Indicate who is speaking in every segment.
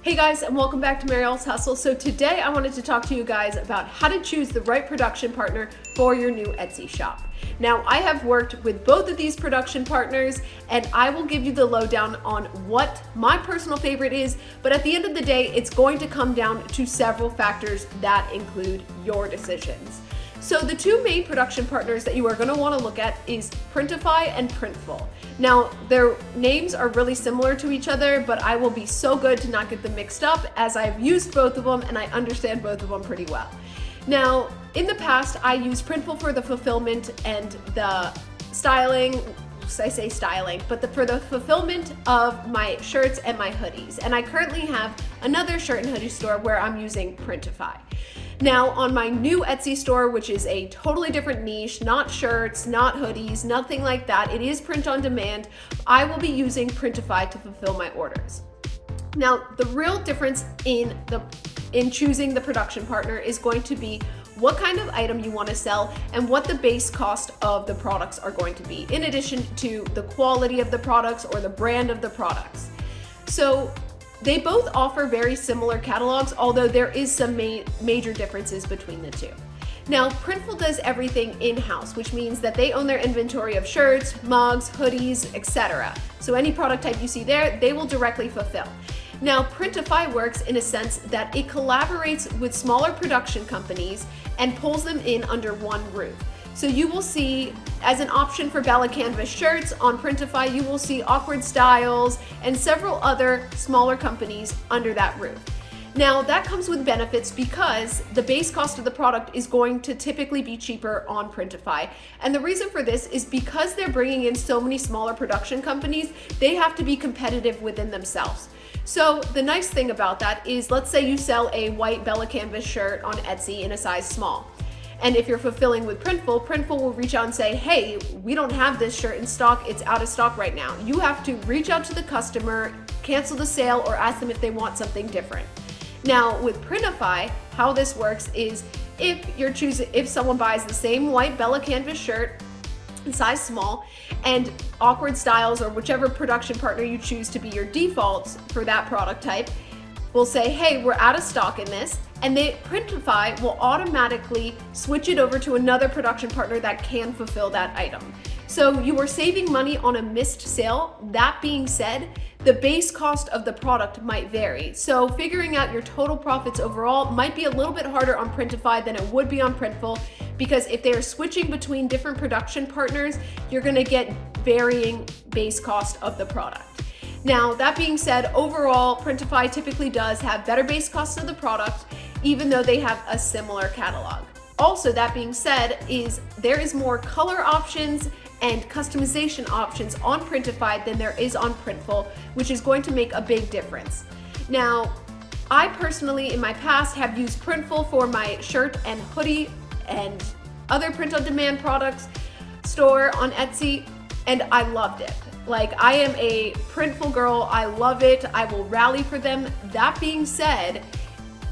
Speaker 1: Hey guys, and welcome back to Mariels Hustle. So today I wanted to talk to you guys about how to choose the right production partner for your new Etsy shop. Now, I have worked with both of these production partners and I will give you the lowdown on what my personal favorite is, but at the end of the day, it's going to come down to several factors that include your decisions. So the two main production partners that you are going to want to look at is Printify and Printful. Now, their names are really similar to each other, but I will be so good to not get them mixed up as I've used both of them and I understand both of them pretty well. Now, in the past, I used Printful for the fulfillment and the styling. I say styling, but for the fulfillment of my shirts and my hoodies. And I currently have another shirt and hoodie store where I'm using Printify. Now, on my new Etsy store, which is a totally different niche, not shirts, not hoodies, nothing like that, it is print on demand, I will be using Printify to fulfill my orders. Now, the real difference in choosing the production partner is going to be what kind of item you want to sell and what the base cost of the products are going to be, in addition to the quality of the products or the brand of the products. So they both offer very similar catalogs, although there is some major differences between the two. Now, Printful does everything in-house, which means that they own their inventory of shirts, mugs, hoodies, etc. So any product type you see there, they will directly fulfill. Now, Printify works in a sense that it collaborates with smaller production companies and pulls them in under one roof. So you will see, as an option for Bella Canvas shirts on Printify, you will see Awkward Styles and several other smaller companies under that roof. Now, that comes with benefits because the base cost of the product is going to typically be cheaper on Printify. And the reason for this is because they're bringing in so many smaller production companies, they have to be competitive within themselves. So the nice thing about that is, let's say you sell a white Bella Canvas shirt on Etsy in a size small. And if you're fulfilling with Printful, Printful will reach out and say, hey, we don't have this shirt in stock, it's out of stock right now. You have to reach out to the customer, cancel the sale, or ask them if they want something different. Now, with Printify, how this works is if someone buys the same white Bella Canvas shirt in size small, and Awkward Styles or whichever production partner you choose to be your default for that product type will say, hey, we're out of stock in this, and Printify will automatically switch it over to another production partner that can fulfill that item. So you are saving money on a missed sale. That being said, the base cost of the product might vary. So figuring out your total profits overall might be a little bit harder on Printify than it would be on Printful, because if they are switching between different production partners, you're gonna get varying base cost of the product. Now, that being said, overall, Printify typically does have better base cost of the product, even though they have a similar catalog. Also, that being said, there is more color options and customization options on Printify than there is on Printful, which is going to make a big difference. Now, I personally, in my past, have used Printful for my shirt and hoodie and other print-on-demand products store on Etsy, and I loved it. Like, I am a Printful girl, I love it, I will rally for them. That being said,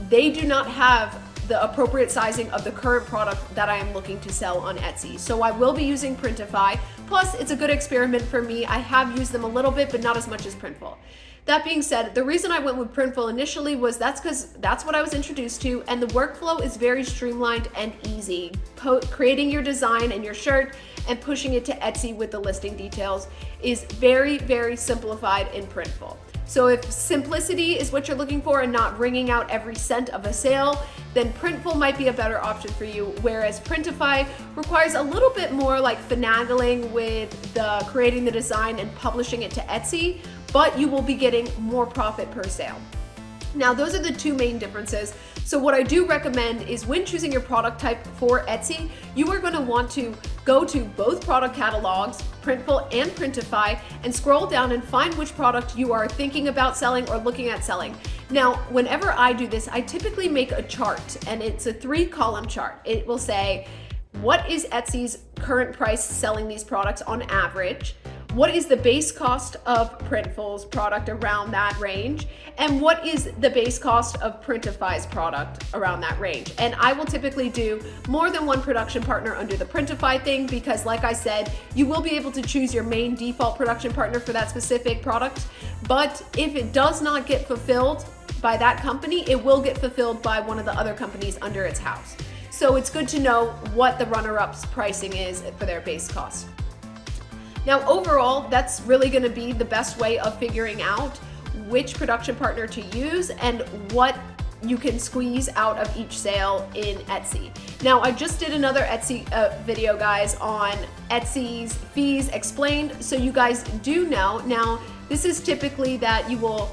Speaker 1: they do not have the appropriate sizing of the current product that I am looking to sell on Etsy. So I will be using Printify. Plus, it's a good experiment for me. I have used them a little bit, but not as much as Printful. That being said, the reason I went with Printful initially was because that's what I was introduced to, and the workflow is very streamlined and easy. Creating your design and your shirt and pushing it to Etsy with the listing details is very, very simplified in Printful. So if simplicity is what you're looking for and not wringing out every cent of a sale, then Printful might be a better option for you, whereas Printify requires a little bit more like finagling with creating the design and publishing it to Etsy, but you will be getting more profit per sale. Now, those are the two main differences. So what I do recommend is when choosing your product type for Etsy, you are going to want to go to both product catalogs, Printful and Printify, and scroll down and find which product you are thinking about selling or looking at selling. Now, whenever I do this, I typically make a chart, and it's a 3-column chart. It will say, what is Etsy's current price selling these products on average? What is the base cost of Printful's product around that range? And what is the base cost of Printify's product around that range? And I will typically do more than one production partner under the Printify thing because, like I said, you will be able to choose your main default production partner for that specific product. But if it does not get fulfilled by that company, it will get fulfilled by one of the other companies under its house. So it's good to know what the runner-up's pricing is for their base cost. Now overall, that's really going to be the best way of figuring out which production partner to use and what you can squeeze out of each sale in Etsy. Now I just did another Etsy video, guys, on Etsy's fees explained, so you guys do know. Now this is typically that you will,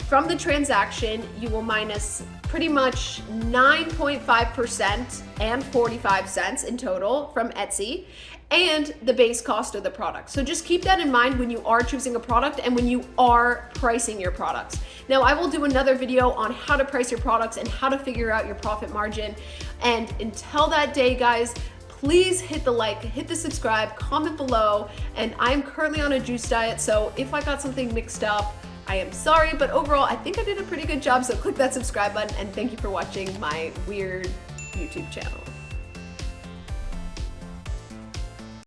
Speaker 1: from the transaction, you will minus pretty much 9.5% and 45 cents in total from Etsy, and the base cost of the product. So just keep that in mind when you are choosing a product and when you are pricing your products. Now I will do another video on how to price your products and how to figure out your profit margin. And until that day, guys, please hit the like, hit the subscribe, comment below. And I'm currently on a juice diet, so if I got something mixed up, I am sorry, but overall I think I did a pretty good job. So click that subscribe button, and thank you for watching my weird YouTube channel.